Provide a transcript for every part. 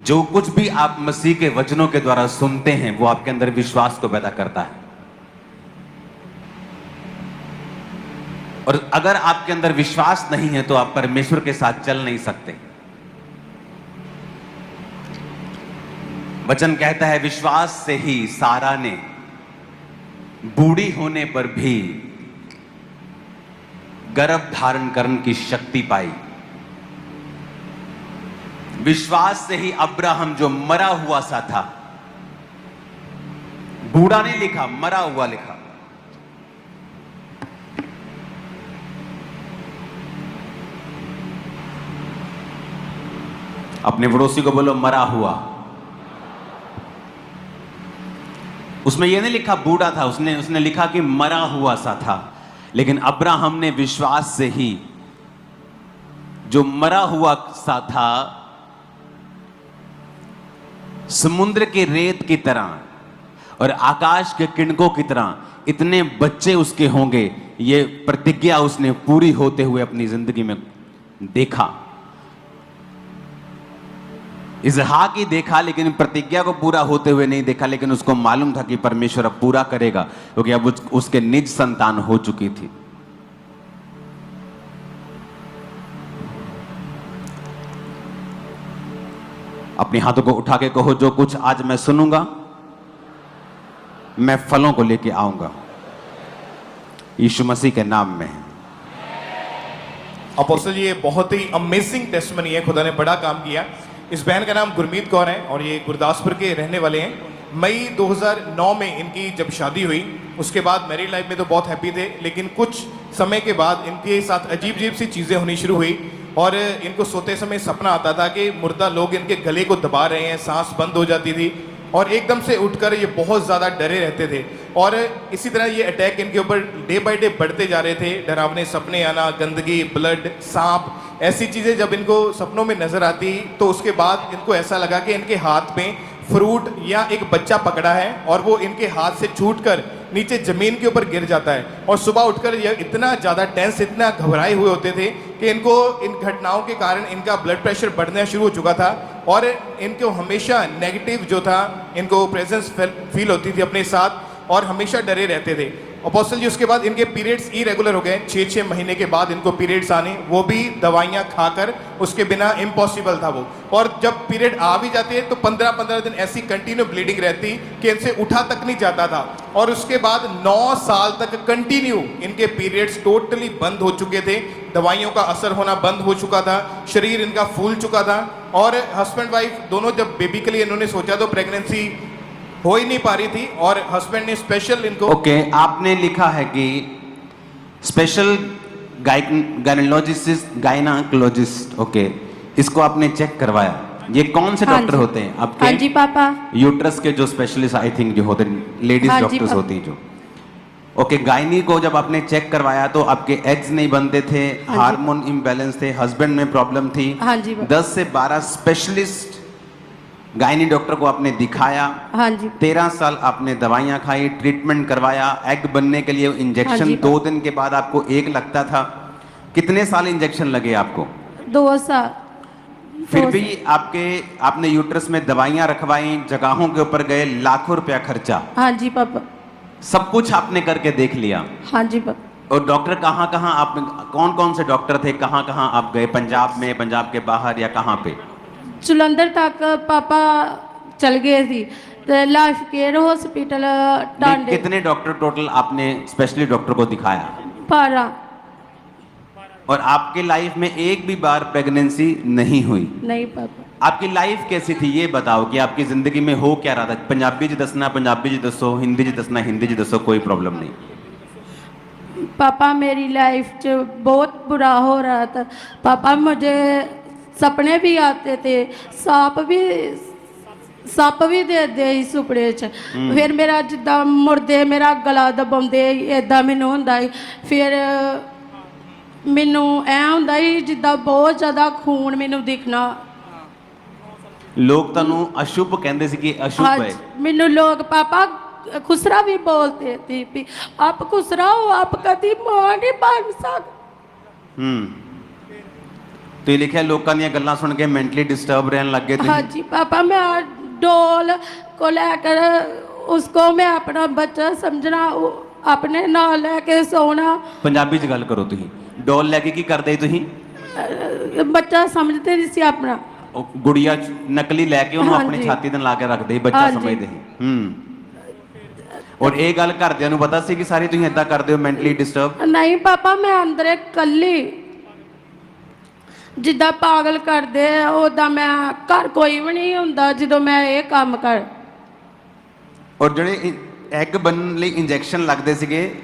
जो कुछ भी आप मसीह के वचनों के द्वारा सुनते हैं वो आपके अंदर विश्वास को पैदा करता है। और अगर आपके अंदर विश्वास नहीं है तो आप परमेश्वर के साथ चल नहीं सकते। वचन कहता है विश्वास से ही सारा ने बूढ़ी होने पर भी गर्भ धारण करने की शक्ति पाई। विश्वास से ही अब्राहम जो मरा हुआ सा था, बूढ़ा नहीं लिखा, मरा हुआ लिखा, अपने पड़ोसी को बोलो मरा हुआ। उसमें यह नहीं लिखा बूढ़ा था, उसने लिखा कि मरा हुआ सा था। लेकिन अब्राहम ने विश्वास से ही जो मरा हुआ सा था, समुद्र के रेत की तरह और आकाश के किरणों की तरह इतने बच्चे उसके होंगे, ये प्रतिज्ञा उसने पूरी होते हुए अपनी जिंदगी में देखा। इसहाक ही देखा, लेकिन प्रतिज्ञा को पूरा होते हुए नहीं देखा। लेकिन उसको मालूम था कि परमेश्वर अब पूरा करेगा, क्योंकि अब उसके निज संतान हो चुकी थी। अपने हाथों को उठा के कहो, जो कुछ आज मैं सुनूंगा मैं फलों को लेके आऊंगा, यीशु मसीह के नाम में। अपोस्टल, ये बहुत ही अमेजिंग टेस्टमनी है, खुदा ने बड़ा काम किया। इस बहन का नाम गुरमीत कौर है और ये गुरदासपुर के रहने वाले हैं। मई 2009 में इनकी जब शादी हुई, उसके बाद मैरिड लाइफ में तो बहुत हैप्पी थे, लेकिन कुछ समय के बाद इनके साथ अजीब अजीब सी चीज़ें होनी शुरू हुई। और इनको सोते समय सपना आता था कि मुर्दा लोग इनके गले को दबा रहे हैं, सांस बंद हो जाती थी और एकदम से उठकर ये बहुत ज़्यादा डरे रहते थे। और इसी तरह ये अटैक इनके ऊपर डे बाय डे बढ़ते जा रहे थे। डरावने सपने आना, गंदगी, ब्लड, सांप, ऐसी चीज़ें जब इनको सपनों में नजर आती तो उसके बाद इनको ऐसा लगा कि इनके हाथ में फ्रूट या एक बच्चा पकड़ा है और वो इनके हाथ से छूटकर नीचे जमीन के ऊपर गिर जाता है। और सुबह उठकर ये इतना ज़्यादा टेंस, इतना घबराए हुए होते थे कि इनको इन घटनाओं के कारण इनका ब्लड प्रेशर बढ़ना शुरू हो चुका था और इनको हमेशा नेगेटिव जो था, इनको प्रेजेंस फील होती थी अपने साथ और हमेशा डरे रहते थे। अपोस्टल जी, उसके बाद इनके पीरियड्स इरेगुलर हो गए। 6 महीने के बाद इनको पीरियड्स आने, वो भी दवाइयाँ खाकर, उसके बिना इम्पॉसिबल था वो। और जब पीरियड आ भी जाते हैं तो 15-15 दिन ऐसी कंटिन्यू ब्लीडिंग रहती कि इनसे उठा तक नहीं जाता था। और उसके बाद 9 साल तक कंटिन्यू इनके पीरियड्स टोटली बंद हो चुके थे, दवाइयों का असर होना बंद हो चुका था, शरीर इनका फूल चुका था। और हस्बैंड वाइफ दोनों जब बेबी के लिए इन्होंने सोचा तो प्रेगनेंसी हो ही नहीं पा रही थी और हस्बैंड ने स्पेशल इनको आपने लिखा है कि स्पेशल गायनाकोलॉजिस्ट, इसको आपने चेक करवाया। ये कौन से डॉक्टर होते हैं आपके? हाँ जी पापा। यूट्रस के जो स्पेशलिस्ट आई थिंक जो होते हैं, लेडीज डॉक्टर्स होती हैं जो। गायनी को जब आपने चेक करवाया तो आपके एग्स नहीं बनते थे, हार्मोन इम्बैलेंस थे, हस्बैंड में प्रॉब्लम थी। 10 से 12 स्पेशलिस्ट गायनी डॉक्टर को आपने दिखाया। हाँ जी। 13 साल आपने दवाइयाँ खाई, ट्रीटमेंट करवाया, एग बनने के लिए इंजेक्शन 2 दिन के बाद आपको एक लगता था। कितने साल इंजेक्शन लगे आपको? 2 साल। फिर भी आपने यूट्रस में दवाइयाँ रखवाई, जगहों के ऊपर गए, लाखों रुपया खर्चा। हाँ जी पापा। सब कुछ आपने करके देख लिया। हाँ जी पापा। और डॉक्टर कहाँ कहाँ आप, कौन कौन से डॉक्टर थे, कहाँ कहाँ आप गए? पंजाब में, पंजाब के बाहर, या कहाँ पे? जलंधर तक पापा चल गए थी, लाइफ केयर हॉस्पिटल टांडे। कितने डॉक्टर टोटल आपने स्पेशली डॉक्टर को दिखाया? 12। और आपके लाइफ में एक भी बार प्रेगनेंसी नहीं हुई? नहीं पापा। आपकी लाइफ कैसी थी ये बताओ, कि आपकी जिंदगी में हो क्या रहा था? पंजाबी जी दसना, पंजाबी जी दसो, हिंदी जी दसना, हिंदी जी दसो, कोई प्रॉब्लम नहीं। पापा मेरी लाइफ च बहुत बुरा हो रहा था पापा। मुझे सपने भी आते थे, सप भी दे सुपने च। फिर मेरा जिदा मुड़दे मेरा गला दबाते इदा मैनू होंदा। फिर मैनू ऐ होंदा जिदा बहुत ज़्यादा खून मैनू दिखना। लोग तनु अशुभ कहते सी कि अशुभ है। मैनू लोग पापा खुसरा भी बोलते थे, आप खुसरा हो, आप कभी मां नहीं बन सकते। ਤੁਸੀਂ ਲਿਖਿਆ ਲੋਕਾਂ ਦੀਆਂ ਗੱਲਾਂ ਸੁਣ ਕੇ ਮੈਂਟਲੀ ਡਿਸਟਰਬ ਰਹਿਣ ਲੱਗ ਗਏ हाँ ਤੁਸੀਂ जी पापा मैं डोल को लेकर उसको मैं अपना बच्चा समझना अपने नाल लेके सोना ਪੰਜਾਬੀ 'ਚ ਗੱਲ ਕਰੋ ਤੁਸੀਂ ਡੋਲ ਲੈ ਕੇ ਕੀ ਕਰਦੇ ਸੀ ਤੁਸੀਂ बच्चा समझते नहीं सी अपना ਉਹ ਗੁੜੀਆ ਨਕਲੀ ਲੈ ਕੇ ਉਹਨੂੰ ਆਪਣੀ ਹਾਂਜੀ। ਛਾਤੀ ਤੇ ਲਾ ਕੇ ਰੱਖਦੇ ਸੀ ਬੱਚਾ ਹਾਂਜੀ। ਸਮਝਦੇ ਸੀ ਔਰ ਇਹ ਗੱਲ ਘਰਦਿਆਂ ਨੂੰ ਪਤਾ ਸੀ ਕਿ ਸਾਰੀ ਤੁਸੀਂ ਇਦਾਂ ਕਰਦੇ ਹੋ ਮੈਂਟਲੀ ਡਿਸਟਰਬ नहीं पापा मैं अंदर कल्ली जिद्दां पागल करदे उदां मैं घर कोई भी नहीं हुंदा ਜਦੋਂ मैं ਇਹ ਕੰਮ ਕਰ ਔਰ ਜਿਹੜੇ ਐਗ ਬਣਨ ਲਈ ਇੰਜੈਕਸ਼ਨ ਲੱਗਦੇ ਸੀਗੇ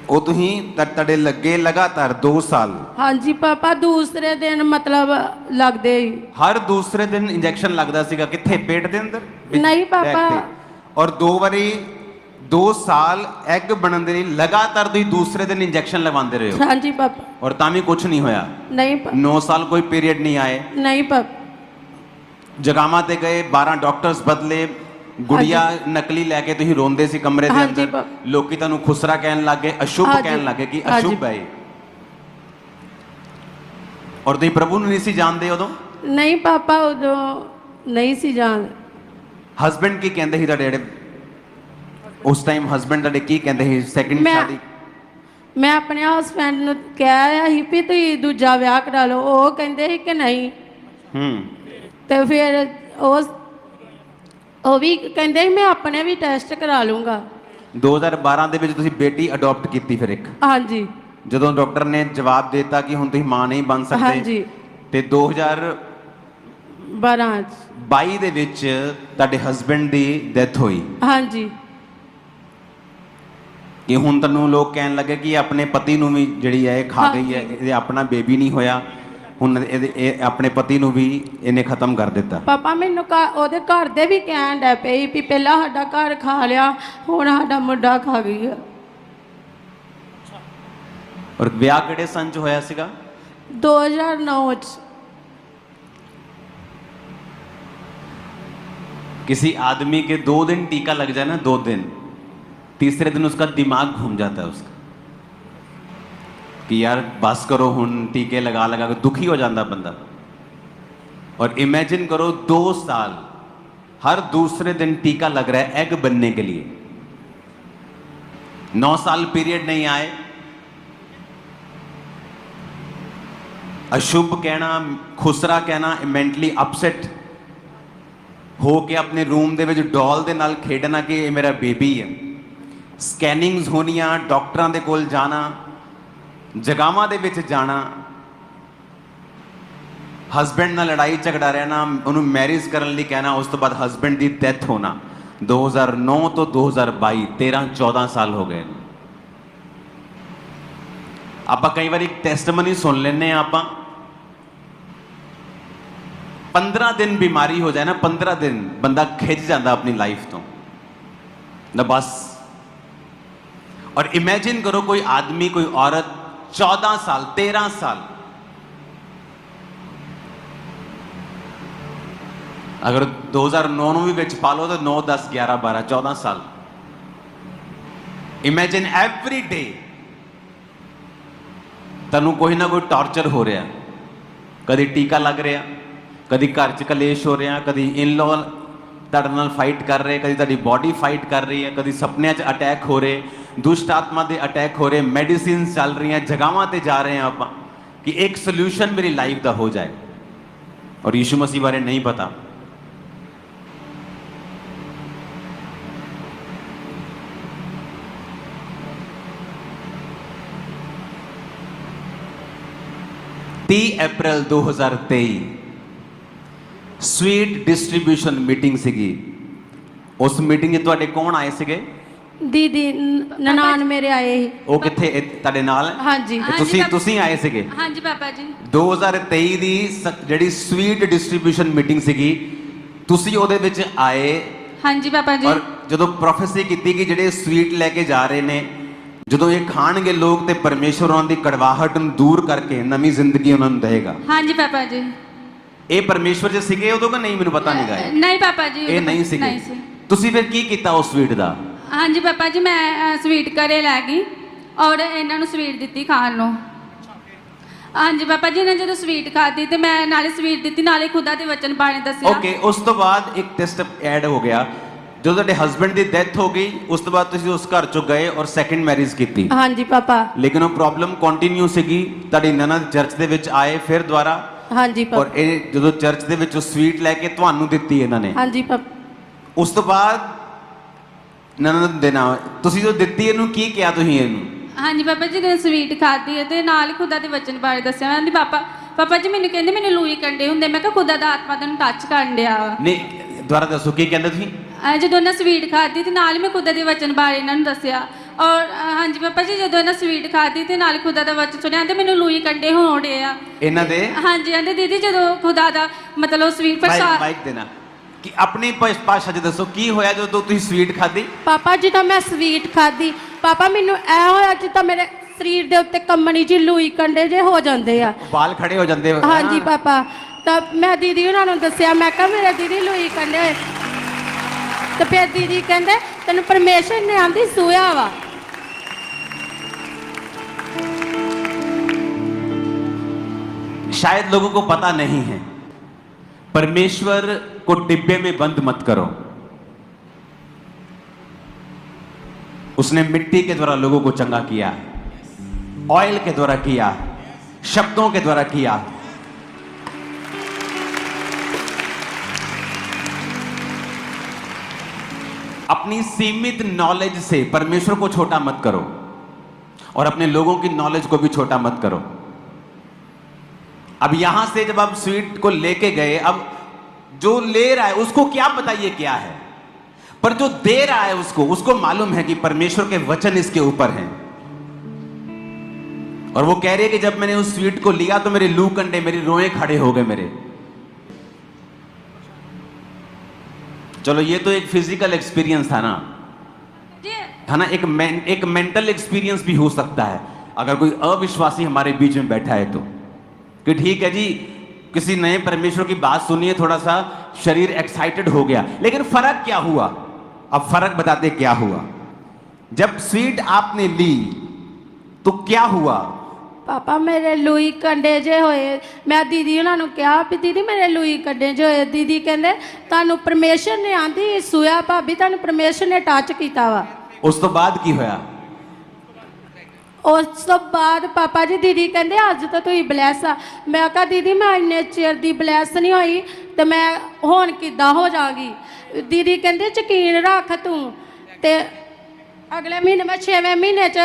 ਉਹ ਤੁਸੀਂ ਤੁਹਾਡੇ ਲੱਗੇ ਲਗਾਤਾਰ 2 ਸਾਲ हाँ जी पापा दूसरे दिन मतलब लगदे ही ਹਰ ਦੂਸਰੇ ਦਿਨ ਇੰਜੈਕਸ਼ਨ ਲੱਗਦਾ ਸੀਗਾ ਕਿੱਥੇ ਪੇਟ ਦੇ ਅੰਦਰ ਨਹੀਂ ਪਾਪਾ। back ਤੇ। ਔਰ 2 ਵਾਰੀ 2 ਸਾਲ ਐਗ ਬਣਨ ਦੇ ਲਈ ਲਗਾਤਾਰ ਤੁਸੀਂ ਦੂਸਰੇ ਦਿਨ ਇੰਜੈਕਸ਼ਨ ਲਗਵਾਉਂਦੇ ਰਹੇ ਹੋ हाँ जी पापा ਔਰ ਤਾਂ ਵੀ ਕੁਝ ਨਹੀਂ ਹੋਇਆ नहीं 9 ਸਾਲ ਕੋਈ ਪੀਰੀਅਡ ਨਹੀਂ ਆਏ नहीं पापा ਜਗਾਵਾਂ ਤੇ ਗਏ 12 ਡਾਕਟਰਸ ਬਦਲੇ ਗੁੜੀਆ ਨਕਲੀ ਲੈ ਕੇ ਤੁਸੀਂ ਰੋਂਦੇ ਸੀ ਕਮਰੇ ਦੇ ਹਾਂਜੀ ਅੰਦਰ ਲੋਕੀ ਤੁਹਾਨੂੰ ਖੁਸਰਾ ਕਹਿਣ ਲੱਗੇ ਅਸ਼ੁਭ ਹਾਂਜੀ। ਕਹਿਣ ਲੱਗੇ ਕਿ ਹਾਂਜੀ। ਅਸ਼ੁਭ ਹੈ ਇਹ। ਔਰ ਤੁਸੀਂ ਪ੍ਰਭੂ ਨੂੰ ਨਹੀਂ ਸੀ ਜਾਣਦੇ ਉਦੋਂ नहीं पापा उदों नहीं सी जान ਹਸਬੈਂਡ ਕੀ ਕਹਿੰਦੇ ਸੀ ਤੁਹਾਡੇ ਜਿਹੜੇ ਉਸ ਟਾਈਮ ਹਸਬੈਂਡ ਤੁਹਾਡੇ ਕੀ ਕਹਿੰਦੇ ਸੀ ਸੈਕਿੰਡ ਮੈਂ ਸ਼ਾਦੀ ਮੈਂ ਆਪਣੇ ਹਸਬੈਂਡ ਨੂੰ ਕਿਹਾ ਸੀ ਵੀ ਤੁਸੀਂ ਦੂਜਾ ਵਿਆਹ ਕਰਾ ਲਓ ਉਹ ਕਹਿੰਦੇ ਸੀ ਕਿ ਨਹੀਂ ਤੇ ਫਿਰ ਉਹ ਵੀ ਕਹਿੰਦੇ ਸੀ ਮੈਂ ਆਪਣੇ ਵੀ ਟੈਸਟ ਕਰਾ ਲੂੰਗਾ 2012 ਦੇ ਵਿੱਚ ਤੁਸੀਂ ਬੇਟੀ ਅਡਾਪਟ ਕੀਤੀ ਫਿਰ ਇੱਕ ਹਾਂਜੀ ਜਦੋਂ ਡਾਕਟਰ ਨੇ ਜਵਾਬ ਦਿੱਤਾ ਕਿ ਹੁਣ ਤੁਸੀਂ ਮਾਂ ਨਹੀਂ ਬਣ ਸਕਦੇ ਹਾਂਜੀ ਤੇ 2022 12 ਦੇ ਵਿੱਚ ਤੁਹਾਡੇ ਹਸਬੈਂਡ ਦੀ ਡੈਥ ਹੋਈ ਹਾਂਜੀ ਕਿ ਹੁਣ ਤੁਹਾਨੂੰ ਲੋਕ ਕਹਿਣ ਲੱਗੇ ਕਿ ਆਪਣੇ ਪਤੀ ਨੂੰ ਵੀ ਜਿਹੜੀ ਹੈ ਇਹ ਖਾ ਗਈ ਹੈ ਇਹ ਆਪਣਾ ਬੇਬੀ ਨਹੀਂ ਹੋਇਆ ਹੁਣ ਇਹ ਆਪਣੇ ਪਤੀ ਨੂੰ ਵੀ ਇਹਨੇ ਖਤਮ ਕਰ ਦਿੱਤਾ ਪਾਪਾ ਮੈਨੂੰ ਉਹਦੇ ਘਰ ਦੇ ਵੀ ਕਹਿਣ ਡੈ ਪਈ ਵੀ ਪਹਿਲਾਂ ਸਾਡਾ ਘਰ ਖਾ ਲਿਆ ਹੁਣ ਸਾਡਾ ਮੁੰਡਾ ਖਾ ਗਈ ਆ ਔਰ ਵਿਆਹ ਕਿਹੜੇ ਸੰਨ ਚ ਹੋਇਆ ਸੀਗਾ 2009 ਚ किसी आदमी के 2 दिन टीका लग जाए ना 2 दिन तीसरे दिन उसका दिमाग घूम जाता है उसका कि यार बस करो हुन टीके लगा लगा के दुखी हो जाता बंदा और इमेजिन करो 2 साल हर दूसरे दिन टीका लग रहा है एग बनने के लिए 9 साल पीरियड नहीं आए अशुभ कहना खुसरा कहना मेंटली अपसेट हो के अपने रूम ਦੇ ਵਿੱਚ ਡੋਲ ਦੇ ਨਾਲ ਖੇਡਣਾ ਕਿ ਇਹ ਮੇਰਾ ਬੇਬੀ ਹੈ ਸਕੈਨਿੰਗਸ ਹੋਣੀਆਂ ਡਾਕਟਰਾਂ ਦੇ ਕੋਲ ਜਾਣਾ ਜਗਾਵਾਂ ਦੇ ਵਿੱਚ ਜਾਣਾ ਹਸਬੈਂਡ ਨਾਲ ਲੜਾਈ ਝਗੜਾ ਰਹਿਣਾ ਉਹਨੂੰ ਮੈਰਿਜ ਕਰਨ ਲਈ ਕਹਿਣਾ ਉਸ ਤੋਂ ਬਾਅਦ ਹਸਬੈਂਡ ਦੀ ਡੈਥ ਹੋਣਾ 2009 ਤੋਂ 2022 13-14 ਸਾਲ ਹੋ ਗਏ ਆਪਾਂ ਕਈ ਵਾਰੀ ਟੈਸਟਮਨੀ ਸੁਣ ਲੈਂਦੇ ਆ ਆਪਾਂ 15 दिन बीमारी हो जाए ना 15 दिन बंदा खिंच जाता अपनी लाइफ तो ना बस और इमेजिन करो कोई आदमी कोई औरत 14 साल 13 साल अगर 2009 ਨੂੰ ਵੀ ਵਿੱਚ ਪਾ ਲਓ ਤਾਂ 9 10 11 12 14 ਸਾਲ इमेजिन एवरी डे ਤੁਹਾਨੂੰ ਕੋਈ ਨਾ ਕੋਈ ਟਾਰਚਰ ਹੋ ਰਿਹਾ ਕਦੀ ਟੀਕਾ ਲੱਗ ਰਿਹਾ ਕਦੀ ਘਰ 'ਚ ਕਲੇਸ਼ ਹੋ ਰਿਹਾ ਕਦੀ ਇਨ-ਲੋ ਤੁਹਾਡੇ ਨਾਲ ਫਾਈਟ ਕਰ ਰਹੇ ਕਦੀ ਤੁਹਾਡੀ ਬਾਡੀ ਫਾਈਟ ਕਰ ਰਹੀ ਹੈ ਕਦੀ ਸੁਪਨਿਆਂ 'ਚ ਅਟੈਕ ਹੋ ਰਹੇ ਦੁਸ਼ਟ ਆਤਮਾ ਦੇ ਅਟੈਕ ਹੋ ਰਹੇ ਮੈਡੀਸਿਨਸ ਚੱਲ ਰਹੀਆਂ ਜਗ੍ਹਾਵਾਂ ਤੇ ਜਾ ਰਹੇ ਹਾਂ ਆਪਾਂ ਕਿ ਇੱਕ ਸੋਲੂਸ਼ਨ ਮੇਰੀ ਲਾਈਫ ਦਾ ਹੋ ਜਾਏ ਔਰ ਯਿਸੂ ਮਸੀਹ ਬਾਰੇ ਨਹੀਂ ਪਤਾ अप्रैल 2023 स्वीट डिस्ट्रीब्यूशन मीटिंग सीगी उस मीटिंग में ਤੁਹਾਡੇ ਕੌਣ ਆਏ ਸੀਗੇ ਦੀਦੀ ਨਨਾਣ ਮੇਰੇ ਆਏ ਸੀ ਉਹ ਕਿੱਥੇ ਤੁਹਾਡੇ ਨਾਲ ਹਾਂਜੀ ਤੁਸੀਂ ਆਏ ਸੀਗੇ ਹਾਂਜੀ ਪਾਪਾ ਜੀ 2023 ਦੀ ਜਿਹੜੀ ਸਵੀਟ ਡਿਸਟ੍ਰੀਬਿਊਸ਼ਨ ਮੀਟਿੰਗ ਸੀਗੀ ਤੁਸੀਂ ਉਹਦੇ ਵਿੱਚ ਆਏ ਹਾਂਜੀ ਪਾਪਾ ਜੀ ਔਰ ਜਦੋਂ ਪ੍ਰੋਫੈਸੀ ਕੀਤੀ ਕਿ ਜਿਹੜੇ ਸਵੀਟ ਲੈ ਕੇ ਜਾ ਰਹੇ ਨੇ ਜਦੋਂ ਇਹ ਖਾਣਗੇ ਲੋਕ ਤੇ ਪਰਮੇਸ਼ਰ ਉਹਨਾਂ ਦੀ ਕੜਵਾਹਟ ਨੂੰ ਦੂਰ ਕਰਕੇ ਨਵੀਂ ਜ਼ਿੰਦਗੀ ਉਹਨਾਂ ਨੂੰ ਦੇਗਾ ਹਾਂਜੀ ਪਾਪਾ ਜੀ ਇਹ ਪਰਮੇਸ਼ਰ ਜੇ ਸੀਗੇ ਉਦੋਂ ਕਿ ਨਹੀਂ ਮੈਨੂੰ ਪਤਾ ਨਹੀਂ ਗਾਇਆ ਨਹੀਂ ਪਾਪਾ ਜੀ ਇਹ ਨਹੀਂ ਸੀਗੇ ਤੁਸੀਂ ਫਿਰ ਕੀ ਕੀਤਾ ਉਸ ਸਵੀਟ ਦਾ ਹਾਂਜੀ ਪਾਪਾ ਜੀ ਮੈਂ ਸਵੀਟ ਘਰੇ ਲੈ ਗਈ ਔਰ ਇਹਨਾਂ ਨੂੰ ਸਵੀਟ ਦਿੱਤੀ ਖਾਣ ਨੂੰ ਹਾਂਜੀ ਪਾਪਾ ਜੀ ਨੇ ਜਦੋਂ ਸਵੀਟ ਖਾਧੀ ਤੇ ਮੈਂ ਨਾਲੇ ਸਵੀਟ ਦਿੱਤੀ ਨਾਲੇ ਖੁਦਾ ਦੇ ਵਚਨ ਬਾਰੇ ਦੱਸਿਆ। ਓਕੇ, ਉਸ ਤੋਂ ਬਾਅਦ ਇੱਕ ਟੈਸਟ ਐਡ ਹੋ ਗਿਆ, ਜਦੋਂ ਤੁਹਾਡੇ ਹਸਬੰਡ ਦੀ ਡੈਥ ਹੋ ਗਈ ਉਸ ਤੋਂ ਬਾਅਦ ਤੁਸੀਂ ਉਸ ਘਰ ਚੋਂ ਗਏ ਔਰ ਸੈਕੰਡ ਮੈਰਿਜ ਕੀਤੀ। ਹਾਂਜੀ ਪਾਪਾ। ਲੇਕਿਨ ਉਹ ਪ੍ਰੋਬਲਮ ਕੰਟੀਨਿਊ ਸੀਗੀ, ਤੁਹਾਡੀ ਨਨਦ ਚਰਚ ਦੇ ਵਿੱਚ ਆਏ ਫਿਰ ਦੁਬਾਰਾ। ਹਾਂਜੀ ਔਰ ਪਾਪਾ। ਇਹ ਜਦੋਂ ਚਰਚ ਦੇ ਵਿੱਚ ਉਹ ਸਵੀਟ ਲੈ ਕੇ ਤੁਹਾਨੂੰ ਦਿੱਤੀ ਇਹਨਾਂ ਨੇ, ਹਾਂਜੀ ਪਾਪਾ। ਉਸ ਤੋਂ ਬਾਅਦ ਨਨਦ ਦੇ ਨਾਲ ਤੁਸੀਂ ਜੋ ਦਿੱਤੀ ਇਹਨੂੰ ਕੀ ਕਿਹਾ ਤੁਸੀਂ ਇਹਨੂੰ? ਹਾਂਜੀ ਪਾਪਾ ਜੀ ਨੇ ਸਵੀਟ ਖਾਧੀ ਤੇ ਨਾਲ ਖੁਦਾ ਦੇ ਵਚਨ ਬਾਰੇ ਦੱਸਿਆ। ਮੈਂ ਕਹਿੰਦੀ ਪਾਪਾ ਜੀ ਮੈਨੂੰ ਕਹਿੰਦੇ ਮੈਨੂੰ ਲੂਈ ਕੰਡੇ ਹੁੰਦੇ। ਮੈਂ ਕਿਹਾ ਖੁਦਾ ਦਾ ਆਤਮਾ ਤੈਨੂੰ ਟੱਚ ਕਰਨ ਡਿਆ ਵਾ। ਨਹੀਂ ਦੁਬਾਰਾ ਦੱਸੋ ਕੀ ਕਹਿੰਦੇ ਤੁਸੀਂ? ਜਦੋਂ ਇਹਨਾਂ ਸਵੀਟ ਖਾਧੀ ਤੇ ਨਾਲ ਮੈਂ ਖੁਦਾ ਦੇ ਵਚਨ ਬਾਰੇ ਇਹਨਾਂ ਨੂੰ ਦੱਸਿਆ। ਔਰ ਹਾਂਜੀ ਪਾਪਾ ਜੀ ਜਦੋਂ ਇਹਨਾਂ ਸਵੀਟ ਖਾਧੀ ਤੇ ਨਾਲ ਖੁਦਾ ਦਾ ਵਚਨ ਸੁਣਿਆ ਤੇ ਮੈਨੂੰ ਲੂਈ ਕੰਡੇ ਹੋਣ ਡੇ ਆ ਇਹਨਾਂ ਦੇ। ਹਾਂਜੀ ਕਹਿੰਦੇ ਦੀਦੀ ਜਦੋਂ ਖੁਦਾ ਦਾ ਮਤਲਬ ਸਵੀਟ ਪ੍ਰਸ਼ਾਦ। ਮਾਈਕ ਦੇਣਾ ਕਿ ਆਪਣੀ ਭਾਸ਼ਾ 'ਚ ਦੱਸੋ ਕੀ ਹੋਇਆ ਜਦੋਂ ਤੁਸੀਂ ਸਵੀਟ ਖਾਧੀ? ਪਾਪਾ ਜਦੋਂ ਮੈਂ ਸਵੀਟ ਖਾਧੀ ਪਾਪਾ ਮੈਨੂੰ ਐ ਹੋਇਆ ਜਿੱਦਾਂ ਮੇਰੇ ਸਰੀਰ ਦੇ ਉੱਤੇ ਕੰਮਣੀ ਜੀ ਲੂਈ ਕੰਡੇ ਜੇ ਹੋ ਜਾਂਦੇ ਆ, ਵਾਲ ਖੜੇ ਹੋ ਜਾਂਦੇ। ਹਾਂਜੀ ਪਾਪਾ। ਤਾਂ ਮੈਂ ਦੀਦੀ ਉਹਨਾਂ ਨੂੰ ਦੱਸਿਆ, ਮੈਂ ਕਿਹਾ ਮੇਰੇ ਦੀਦੀ ਲੂਈ ਕੰਡੇ ਹੋਏ। ਤੇ ਫਿਰ ਦੀਦੀ ਕਹਿੰਦੇ ਤੈਨੂੰ ਪਰਮੇਸ਼ਰ ਨੇ ਆਂਦੀ ਸੂਇਆ ਵਾ। शायद लोगों को पता नहीं है, परमेश्वर को डिब्बे में बंद मत करो। उसने मिट्टी के द्वारा लोगों को चंगा किया, ऑयल के द्वारा किया, शब्दों के द्वारा किया। अपनी सीमित नॉलेज से परमेश्वर को छोटा मत करो और अपने लोगों की नॉलेज को भी छोटा मत करो। अब यहां से जब आप स्वीट को लेके गए, अब जो ले रहा है उसको क्या पता ये क्या है, पर जो दे रहा है उसको मालूम है कि परमेश्वर के वचन इसके ऊपर हैं। और वो कह रही है कि जब मैंने उस स्वीट को लिया तो मेरे लू कंडे, मेरी रोए खड़े हो गए मेरे। चलो ये तो एक फिजिकल एक्सपीरियंस था ना, है ना, एक मेंटल एक्सपीरियंस भी हो सकता है अगर कोई अविश्वासी हमारे बीच में बैठा है तो, कि ठीक है जी किसी नए परमेश्वर की बात सुनिए, थोड़ा सा शरीर एक्साइटेड हो गया, लेकिन फर्क क्या हुआ? अब फर्क बताते क्या हुआ। जब स्वीट आपने ली तो क्या हुआ? पापा मेरे लूई कंडे जे होए। मैं दीदी उन्होंने कहा भी दीदी मेरे लूई कंडे जो होए। दीदी कहते तानू परमेश्वर ने आंदी सूया भाभी, तानू परमेश्वर ने टच किया वा। उस तो बाद की होया? उस तो बाद पापा जी दीदी कहते अज तो तुम ब्लैस आ। मैं कहा दीदी मैं इन्ने चिर दी ब्लैस नहीं हुई तो मैं हुण किद्दां हो जागी। दीदी कहते यकीन रख तू। ते अगले महीने मैं 6वें महीने च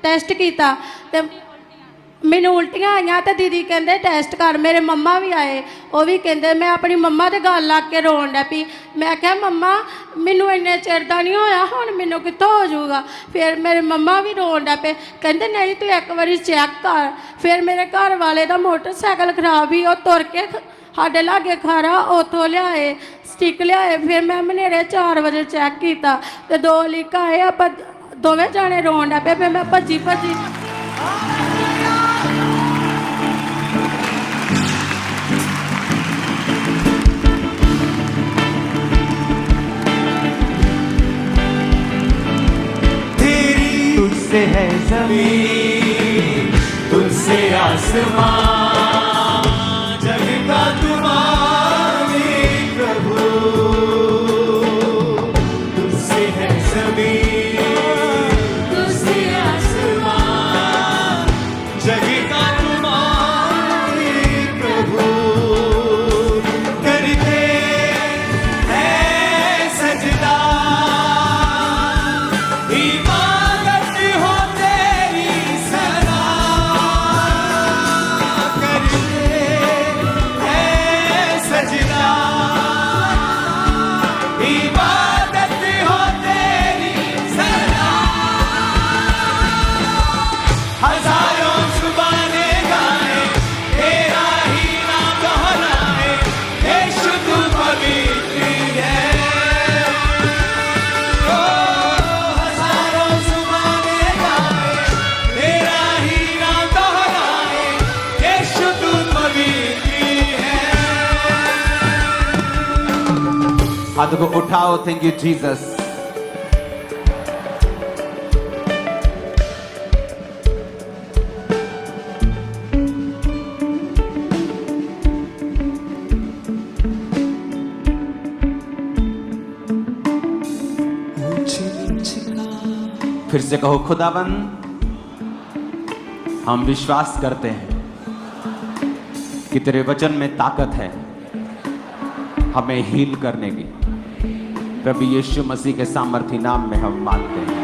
टेस्ट किया तो मैनू उल्टियाँ आईयां। तो दीदी कहते टेस्ट कर। मेरे मम्मा भी आए, वो भी कहते, मैं अपनी मम्मा के गल ला के रोन लग पी। मैं क्या मम्मा मैनू इन्ने चिर दा नहीं होया, हुण मैनू कित्थों हो जाऊगा। फिर मेरे मम्मा भी रोन लग पे, कहते नहीं तू एक बारी चेक कर। फिर मेरे घर वाले का मोटरसाइकिल खराब ही, वो तुर के साढ़े लागे खरा उतों लियाए स्टिक लियाए। फिर मैं मनेरे 4 बजे चेक किया तो 2 लीक आए। आप दोवें जाने रोन लग पे। फिर मैं भजी भजी तुझसे है ज़मीन, तुझसे आसमां, जग का तू मालिक प्रभु। तुझसे है ज़मीन, तुझसे आसमां, जग का तू मालिक प्रभु। करते हैं सजदा, हाथों को उठाओ। Thank you Jesus. फिर से कहो, खुदाबंद हम विश्वास करते हैं कि तेरे वचन में ताकत है हमें हील करने की। प्रभु यीशु मसीह के सामर्थी नाम में हम मांगते हैं।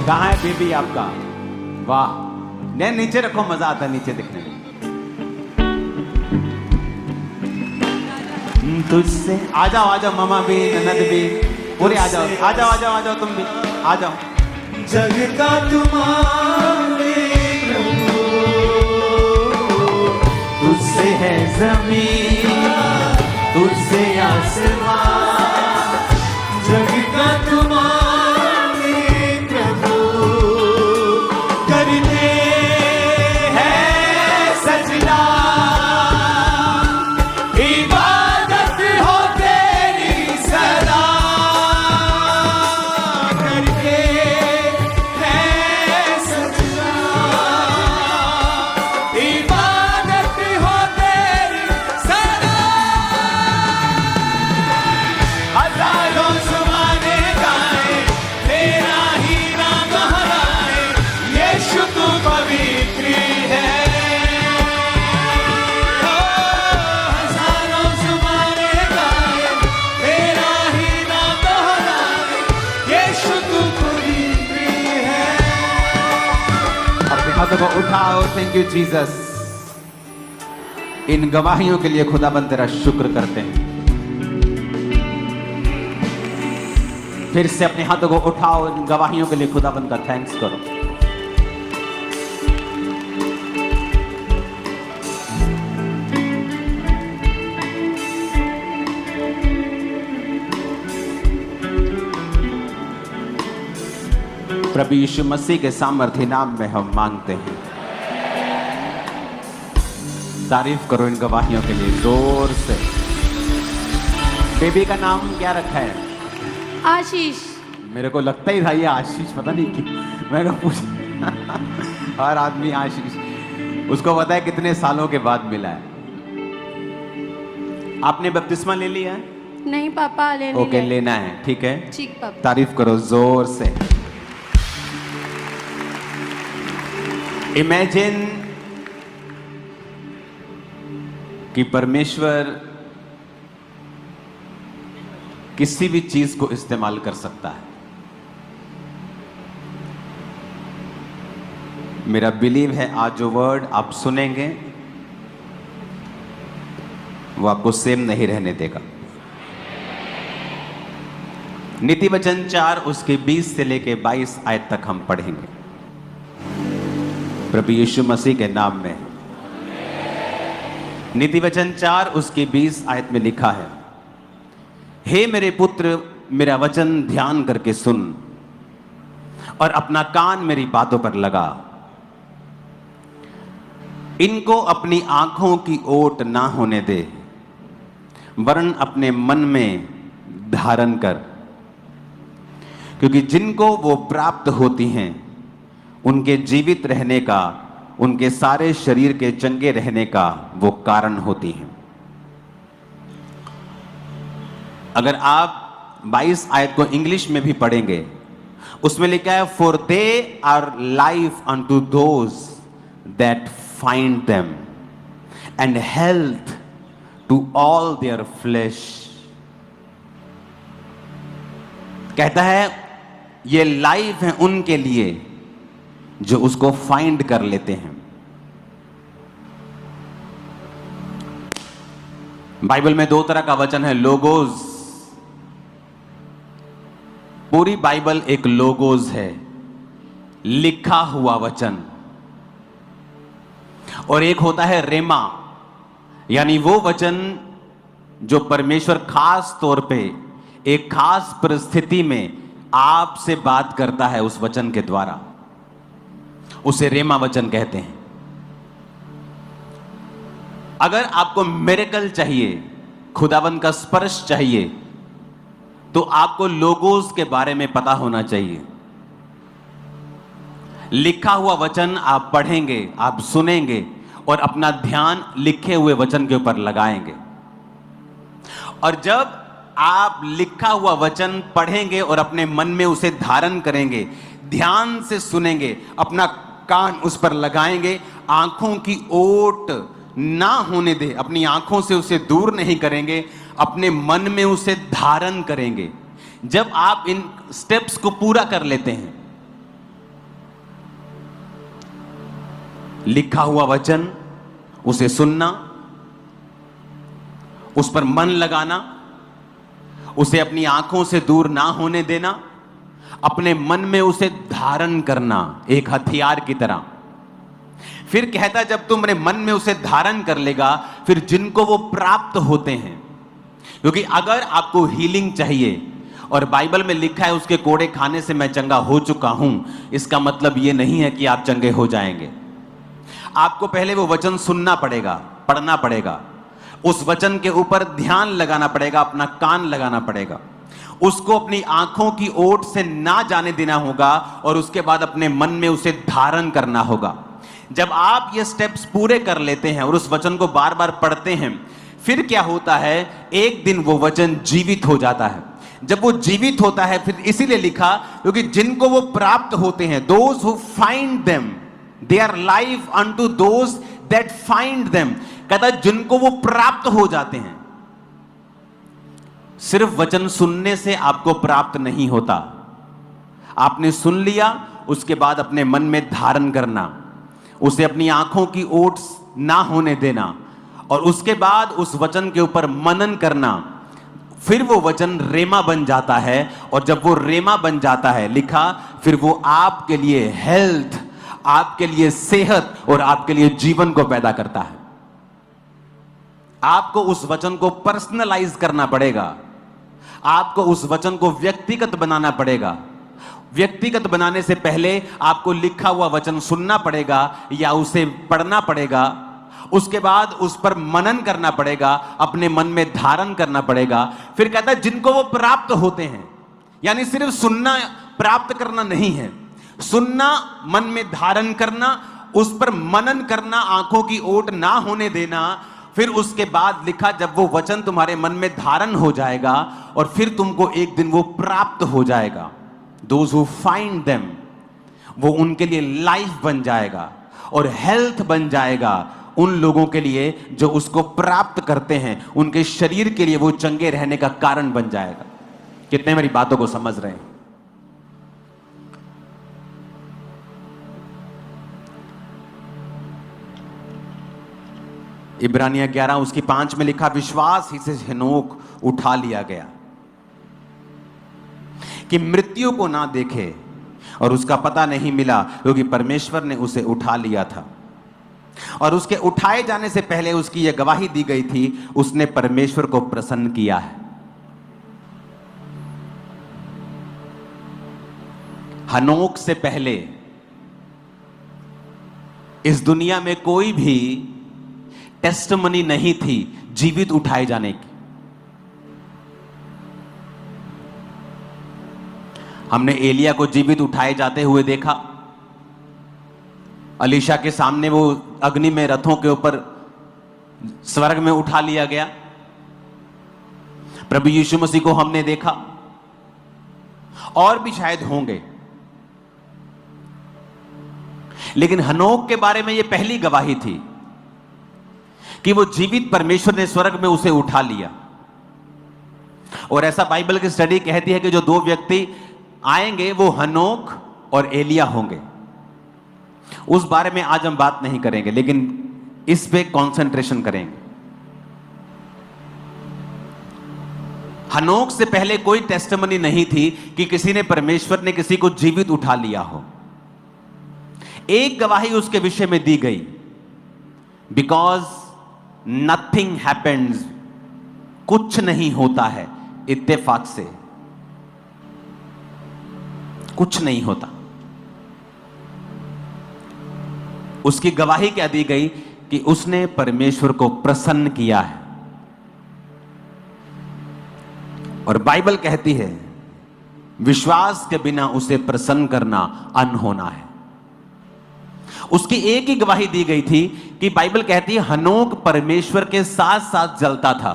कहाँ है बेबी आपका? वाह, नहीं नीचे रखो, मजा आता है नीचे दिखने में। तुझसे आ जाओ मामा भी, ननद भी, पूरे आ जाओ तुम भी आ जाओ। जग का तुम्हारे प्रभु, तुझसे है जमीन, तुझसे आसमान, जग का तुम्हारे प्रभु, करते हैं सजना, इबादत हो तेरी सदा, करते हैं सजना, इबादत हो तेरी सदा। हजारों ज़माने गाए तेरा ही नाम दोहराए, यीशु तू पवित्र है। हजारों ज़माने गाए तेरा ही नाम दोहराए, यीशु तू पवित्र है। अपने हाथों को उठाओ। Thank you Jesus. इन गवाहियों के लिए खुदाबंद तेरा शुक्र करते हैं। फिर से अपने हाथों को उठाओ, इन गवाहियों के लिए खुदाबंद का थैंक्स करो। प्रभु यीशु मसीह के सामर्थी नाम में हम मांगते हैं। तारीफ करो इन गवाहियों के लिए जोर से। बेबी का नाम क्या रखा है? आशीष। मेरे को लगता ही था ये आशीष, पता नहीं क्यों मैंने पूछा। हर आदमी आशीष, उसको पता है कितने सालों के बाद मिला है। आपने बपतिस्मा ले लिया है? नहीं पापा, लेने ओके, लेना है, ठीक है। ठीक पापा। तारीफ करो जोर से। इमेजिन कि परमेश्वर किसी भी चीज को इस्तेमाल कर सकता है। मेरा बिलीव है आज जो वर्ड आप सुनेंगे वो आपको सेम नहीं रहने देगा। नीति वचन 4 उसके 20 से लेके 22 आयत तक हम पढ़ेंगे प्रभु यीशु मसीह के नाम में। नीति वचन 4 उसके 20 आयत में लिखा है, हे मेरे पुत्र मेरा वचन ध्यान करके सुन और अपना कान मेरी बातों पर लगा। इनको अपनी आंखों की ओट ना होने दे, वरन अपने मन में धारण कर, क्योंकि जिनको वो प्राप्त होती हैं उनके जीवित रहने का, उनके सारे शरीर के चंगे रहने का वो कारण होती हैं। अगर आप 22 आयत को इंग्लिश में भी पढ़ेंगे, उसमें लिखा है, for they are life unto those that find them and health to all their flesh. कहता है ये लाइफ है उनके लिए जो उसको फाइंड कर लेते हैं। बाइबल में 2 तरह का वचन है, लोगोस। पूरी बाइबल एक लोगोस है, लिखा हुआ वचन, और एक होता है रेमा, यानी वो वचन जो परमेश्वर खास तौर पे एक खास परिस्थिति में आपसे बात करता है उस वचन के द्वारा, उसे रेमा वचन कहते हैं। अगर आपको मिरेकल चाहिए, खुदावंद का स्पर्श चाहिए, तो आपको लोगोस के बारे में पता होना चाहिए। लिखा हुआ वचन आप पढ़ेंगे, आप सुनेंगे और अपना ध्यान लिखे हुए वचन के ऊपर लगाएंगे। और जब आप लिखा हुआ वचन पढ़ेंगे और अपने मन में उसे धारण करेंगे, ध्यान से सुनेंगे, अपना कान उस पर लगाएंगे, आंखों की ओट ना होने दे, अपनी आंखों से उसे दूर नहीं करेंगे, अपने मन में उसे धारण करेंगे। जब आप इन स्टेप्स को पूरा कर लेते हैं, लिखा हुआ वचन, उसे सुनना, उस पर मन लगाना, उसे अपनी आंखों से दूर ना होने देना, अपने मन में उसे धारण करना एक हथियार की तरह। फिर कहता जब तुम अपने मन में उसे धारण कर लेगा, फिर जिनको वो प्राप्त होते हैं, क्योंकि अगर आपको हीलिंग चाहिए और बाइबल में लिखा है उसके कोड़े खाने से मैं चंगा हो चुका हूं, इसका मतलब यह नहीं है कि आप चंगे हो जाएंगे। आपको पहले वो वचन सुनना पड़ेगा, पढ़ना पड़ेगा, उस वचन के ऊपर ध्यान लगाना पड़ेगा, अपना कान लगाना पड़ेगा, उसको अपनी आंखों की ओट से ना जाने देना होगा और उसके बाद अपने मन में उसे धारण करना होगा। जब आप ये स्टेप्स पूरे कर लेते हैं और उस वचन को बार बार पढ़ते हैं, फिर क्या होता है, एक दिन वो वचन जीवित हो जाता है। जब वो जीवित होता है, फिर इसीलिए लिखा क्योंकि जिनको वो प्राप्त होते हैं, those who find them they are life unto those that find them, कहता है जिनको वो प्राप्त हो जाते हैं। सिर्फ वचन सुनने से आपको प्राप्त नहीं होता, आपने सुन लिया, उसके बाद अपने मन में धारण करना, उसे अपनी आंखों की ओट ना होने देना और उसके बाद उस वचन के ऊपर मनन करना, फिर वो वचन रेमा बन जाता है। और जब वो रेमा बन जाता है, लिखा, फिर वो आपके लिए हेल्थ, आपके लिए सेहत और आपके लिए जीवन को पैदा करता है। आपको उस वचन को पर्सनलाइज करना पड़ेगा, आपको उस वचन को व्यक्तिगत बनाना पड़ेगा। व्यक्तिगत बनाने से पहले आपको लिखा हुआ वचन सुनना पड़ेगा या उसे पढ़ना पड़ेगा, उसके बाद उस पर मनन करना पड़ेगा, अपने मन में धारण करना पड़ेगा। फिर कहता है जिनको वो प्राप्त होते हैं, यानी सिर्फ सुनना प्राप्त करना नहीं है, सुनना, मन में धारण करना, उस पर मनन करना, आंखों की ओट ना होने देना। फिर उसके बाद लिखा जब वो वचन तुम्हारे मन में धारण हो जाएगा और फिर तुमको एक दिन वो प्राप्त हो जाएगा, दोज हु फाइंड देम, वो उनके लिए लाइफ बन जाएगा और हेल्थ बन जाएगा। उन लोगों के लिए जो उसको प्राप्त करते हैं, उनके शरीर के लिए वो चंगे रहने का कारण बन जाएगा। कितने मेरी बातों को समझ रहे हैं? इब्रानिया 11 उसकी 5 में लिखा, विश्वास ही से हेनोक उठा लिया गया कि मृत्यु को ना देखे और उसका पता नहीं मिला, क्योंकि परमेश्वर ने उसे उठा लिया था। और उसके उठाए जाने से पहले उसकी यह गवाही दी गई थी, उसने परमेश्वर को प्रसन्न किया है। हनोक से पहले इस दुनिया में कोई भी टेस्टमनी नहीं थी जीवित उठाए जाने की। हमने एलिया को जीवित उठाए जाते हुए देखा, अलीशा के सामने वो अग्नि में रथों के ऊपर स्वर्ग में उठा लिया गया। प्रभु यीशु मसीह को हमने देखा, और भी शायद होंगे, लेकिन हनोक के बारे में यह पहली गवाही थी कि वो जीवित परमेश्वर ने स्वर्ग में उसे उठा लिया। और ऐसा बाइबल की स्टडी कहती है कि जो दो व्यक्ति आएंगे वो हनोक और एलिया होंगे। उस बारे में आज हम बात नहीं करेंगे, लेकिन इस पे कंसंट्रेशन करेंगे। हनोक से पहले कोई टेस्टिमनी नहीं थी कि किसी ने, परमेश्वर ने किसी को जीवित उठा लिया हो। एक गवाही उसके विषय में दी गई, बिकॉज नथिंग हैपेंस, कुछ नहीं होता है इत्तेफाक से, कुछ नहीं होता। उसकी गवाही क्या दी गई कि उसने परमेश्वर को प्रसन्न किया है। और बाइबल कहती है विश्वास के बिना उसे प्रसन्न करना अनहोना है। उसकी एक ही गवाही दी गई थी कि बाइबल कहती है हनोक परमेश्वर के साथ साथ जलता था।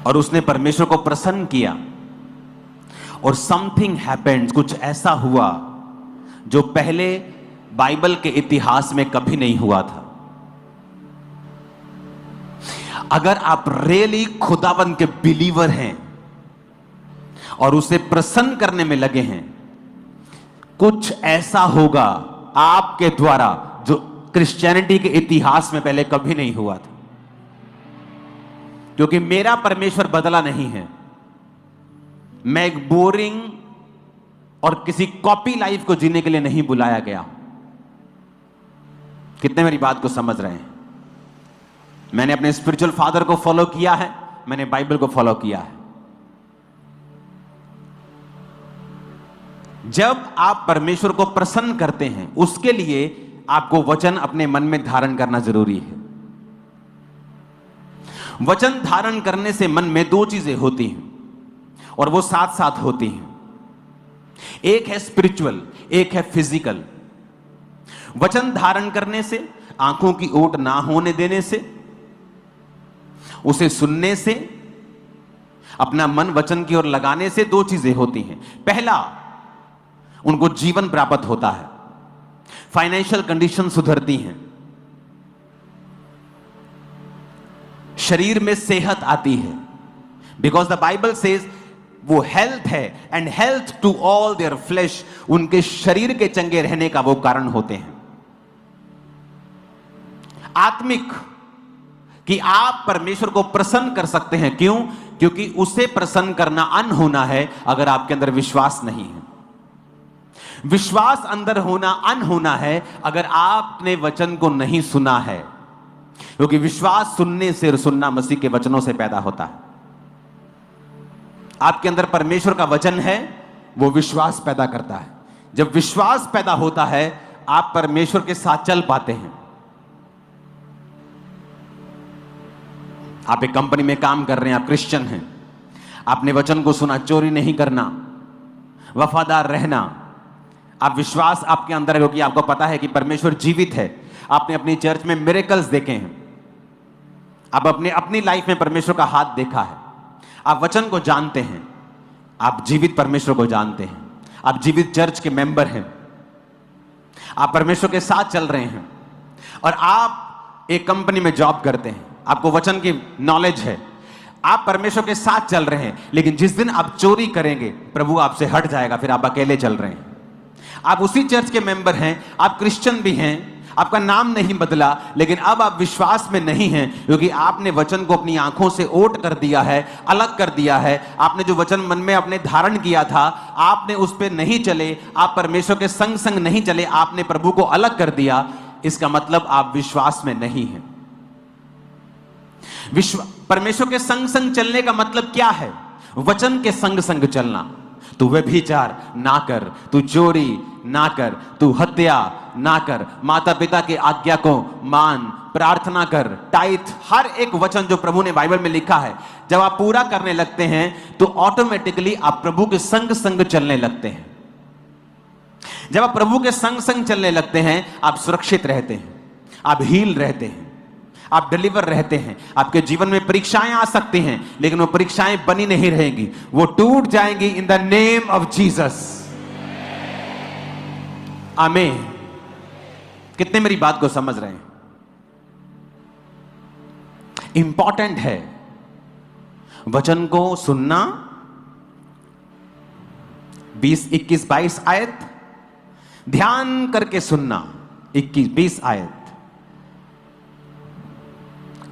और उसने परमेश्वर को प्रसन्न किया और समथिंग हैपेंड, कुछ ऐसा हुआ जो पहले बाइबल के इतिहास में कभी नहीं हुआ था। अगर आप रियली खुदावंद के बिलीवर हैं और उसे प्रसन्न करने में लगे हैं, कुछ ऐसा होगा आपके द्वारा जो क्रिश्चियनिटी के इतिहास में पहले कभी नहीं हुआ था। क्योंकि मेरा परमेश्वर बदला नहीं है। मैं एक बोरिंग और किसी कॉपी लाइफ को जीने के लिए नहीं बुलाया गया। कितने मेरी बात को समझ रहे हैं? मैंने अपने स्पिरिचुअल फादर को फॉलो किया है, मैंने बाइबल को फॉलो किया है। जब आप परमेश्वर को प्रसन्न करते हैं, उसके लिए आपको वचन अपने मन में धारण करना जरूरी है। वचन धारण करने से मन में दो चीजें होती हैं और वो साथ साथ होती हैं। एक है स्पिरिचुअल, एक है फिजिकल। वचन धारण करने से, आंखों की ओट ना होने देने से, उसे सुनने से, अपना मन वचन की ओर लगाने से दो चीजें होती हैं। पहला, उनको जीवन प्राप्त होता है, फाइनेंशियल कंडीशन सुधरती हैं, शरीर में सेहत आती है। बिकॉज द बाइबल सेज वो हेल्थ है, and health to all their flesh, उनके शरीर के चंगे रहने का वो कारण होते हैं। आत्मिक, कि आप परमेश्वर को प्रसन्न कर सकते हैं। क्यों? क्योंकि उसे प्रसन्न करना अनहोना है अगर आपके अंदर विश्वास नहीं है। विश्वास अंदर होना अनहोना है अगर आपने वचन को नहीं सुना है। क्योंकि विश्वास सुनने से, और सुनना मसीह के वचनों से पैदा होता है। आपके अंदर परमेश्वर का वचन है, वो विश्वास पैदा करता है। जब विश्वास पैदा होता है, आप परमेश्वर के साथ चल पाते हैं। आप एक कंपनी में काम कर रहे हैं, आप क्रिश्चियन हैं, आपने वचन को सुना, चोरी नहीं करना, वफादार रहना, आप विश्वास आपके अंदर है क्योंकि आपको पता है कि परमेश्वर जीवित है। आपने अपनी चर्च में मिरेकल्स देखे हैं, आप अपनी लाइफ में परमेश्वर का हाथ देखा है, आप वचन को जानते हैं, आप जीवित परमेश्वर को जानते हैं, आप जीवित चर्च के मेंबर हैं, आप परमेश्वर के साथ चल रहे हैं, और आप एक कंपनी में जॉब करते हैं, आपको वचन की नॉलेज है, आप परमेश्वर के साथ चल रहे हैं। लेकिन जिस दिन आप चोरी करेंगे, प्रभु आपसे हट जाएगा, फिर आप अकेले चल रहे हैं। आप उसी चर्च के मेंबर हैं, आप क्रिश्चियन भी हैं, आपका नाम नहीं बदला, लेकिन अब आप विश्वास में नहीं हैं क्योंकि आपने वचन को अपनी आंखों से ओट कर दिया है, अलग कर दिया है। आपने जो वचन मन में अपने धारण किया था, आपने उस पर नहीं चले, आप परमेश्वर के संग संग नहीं चले, आपने प्रभु को अलग कर दिया। इसका मतलब आप विश्वास में नहीं हैं। परमेश्वर के संग संग चलने का मतलब क्या है? वचन के संग संग चलना। तू व्यभिचार ना कर, तू चोरी ना कर, तू हत्या ना कर, माता पिता की आज्ञा को मान, प्रार्थना कर, टाइथ, हर एक वचन जो प्रभु ने बाइबल में लिखा है, जब आप पूरा करने लगते हैं तो ऑटोमेटिकली आप प्रभु के संग संग चलने लगते हैं। जब आप प्रभु के संग संग चलने लगते हैं, आप सुरक्षित रहते हैं, आप हील रहते हैं, आप डिलीवर रहते हैं। आपके जीवन में परीक्षाएं आ सकती हैं, लेकिन वो परीक्षाएं बनी नहीं रहेंगी, वो टूट जाएंगी in the name of Jesus. आमीन। कितने मेरी बात को समझ रहे हैं? इंपॉर्टेंट है वचन को सुनना। 20, 21, 22 आयत ध्यान करके सुनना। 21, 20 आयत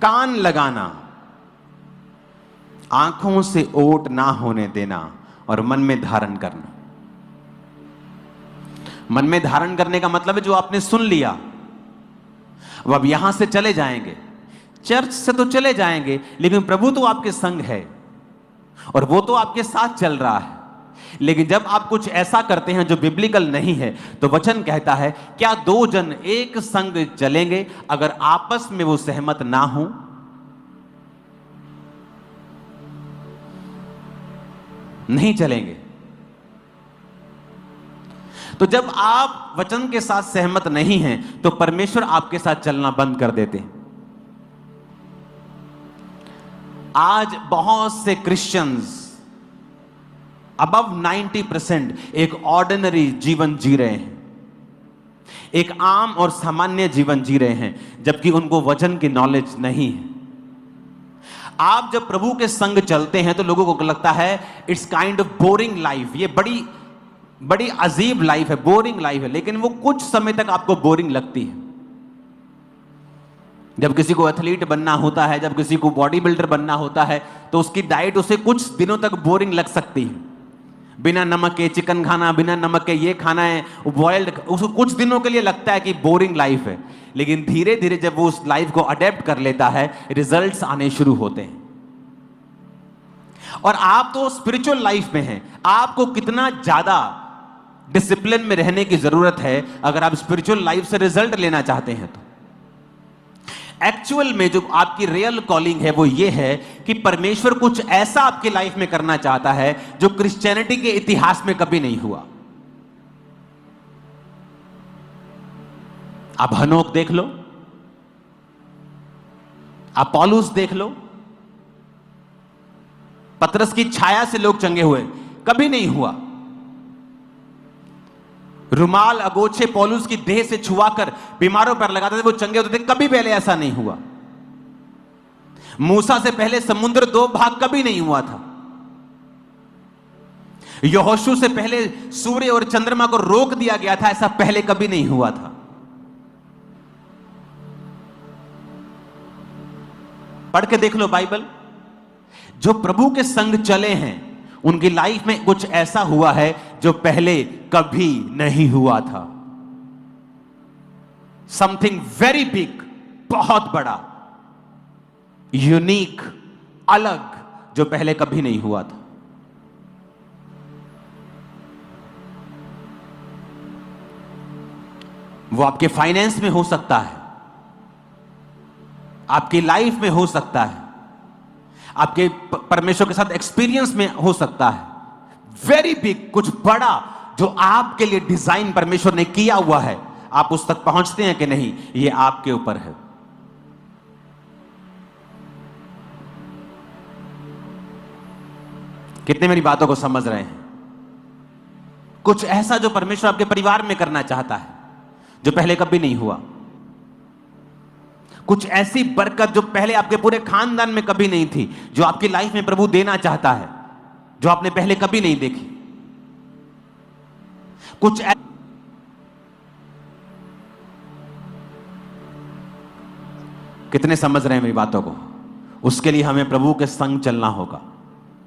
कान लगाना, आंखों से ओट ना होने देना, और मन में धारण करना। मन में धारण करने का मतलब है जो आपने सुन लिया, अब यहां से चले जाएंगे, चर्च से तो चले जाएंगे, लेकिन प्रभु तो आपके संग है और वो तो आपके साथ चल रहा है। लेकिन जब आप कुछ ऐसा करते हैं जो बिब्लिकल नहीं है, तो वचन कहता है, क्या दो जन एक संग चलेंगे अगर आपस में वो सहमत ना हो? नहीं चलेंगे। तो जब आप वचन के साथ सहमत नहीं हैं, तो परमेश्वर आपके साथ चलना बंद कर देते हैं। आज बहुत से क्रिश्चियंस अबव 90% एक ऑर्डिनरी जीवन जी रहे हैं, एक आम और सामान्य जीवन जी रहे हैं, जबकि उनको वचन की नॉलेज नहीं है। आप जब प्रभु के संग चलते हैं तो लोगों को लगता है it's kind of boring life, ये बड़ी अजीब लाइफ है, बोरिंग लाइफ है, लेकिन वो कुछ समय तक आपको बोरिंग लगती है। जब किसी को एथलीट बनना होता है, जब किसी को बॉडी बिल्डर बनना होता है, तो उसकी डाइट उसे कुछ दिनों तक बोरिंग लग सकती है। बिना नमक के चिकन खाना, बिना नमक के ये खाना है, बॉइल्ड, उसको कुछ दिनों के लिए लगता है कि बोरिंग लाइफ है, लेकिन धीरे धीरे जब वो उस लाइफ को अडेप्ट कर लेता है, रिजल्ट्स आने शुरू होते हैं। और आप तो स्पिरिचुअल लाइफ में हैं, आपको कितना ज्यादा डिसिप्लिन में रहने की जरूरत है अगर आप स्पिरिचुअल लाइफ से रिजल्ट लेना चाहते हैं। तो एक्चुअल में जो आपकी रियल कॉलिंग है वो ये है कि परमेश्वर कुछ ऐसा आपकी लाइफ में करना चाहता है जो क्रिश्चियनिटी के इतिहास में कभी नहीं हुआ। आप हनोक देख लो, आप पौलुस देख लो, पतरस की छाया से लोग चंगे हुए, कभी नहीं हुआ। रुमाल अगोछे पौलुस की देह से छुआकर बीमारों पर लगाते थे, वो चंगे होते थे, कभी पहले ऐसा नहीं हुआ। मूसा से पहले समुद्र 2 भाग कभी नहीं हुआ था। यहोशू से पहले सूर्य और चंद्रमा को रोक दिया गया था, ऐसा पहले कभी नहीं हुआ था। पढ़ के देख लो बाइबल, जो प्रभु के संग चले हैं उनकी लाइफ में कुछ ऐसा हुआ है जो पहले कभी नहीं हुआ था। समथिंग वेरी बिग, बहुत बड़ा, यूनिक, अलग, जो पहले कभी नहीं हुआ था। वो आपके फाइनेंस में हो सकता है, आपकी लाइफ में हो सकता है, आपके परमेश्वर के साथ एक्सपीरियंस में हो सकता है। वेरी बिग, कुछ बड़ा जो आपके लिए डिजाइन परमेश्वर ने किया हुआ है, आप उस तक पहुंचते हैं कि नहीं, ये आपके ऊपर है। कितने मेरी बातों को समझ रहे हैं? कुछ ऐसा जो परमेश्वर आपके परिवार में करना चाहता है जो पहले कभी नहीं हुआ। कुछ ऐसी बरकत जो पहले आपके पूरे खानदान में कभी नहीं थी, जो आपकी लाइफ में प्रभु देना चाहता है, जो आपने पहले कभी नहीं देखी। कुछ कितने समझ रहे हैं मेरी बातों को? उसके लिए हमें प्रभु के संग चलना होगा।